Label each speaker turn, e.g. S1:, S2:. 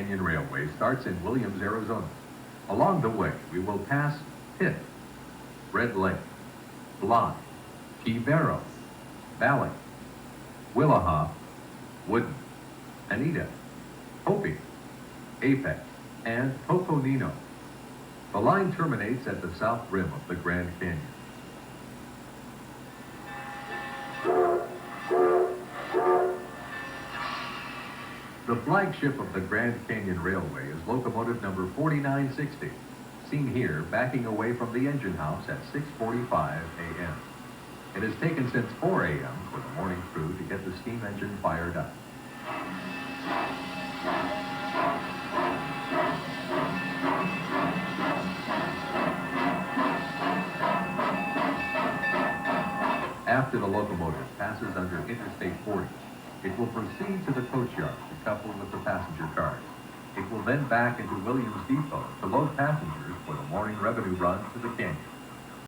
S1: Canyon Railway starts in Williams, Arizona. Along the way, we will pass Pitt, Red Lake, Bly, Key Barrow, Valley, Willaha, Woodin, Anita, Hopi, Apex, and Toconino. The line terminates at the south rim of the Grand Canyon. The flagship of the Grand Canyon Railway is locomotive number 4960, seen here backing away from the engine house at 6:45 a.m. It has taken since 4 a.m. for the morning crew to get the steam engine fired up. After the locomotive passes under Interstate 40, it will proceed to the coach yard to couple with the passenger cars. It will then back into Williams Depot to load passengers for the morning revenue run to the canyon.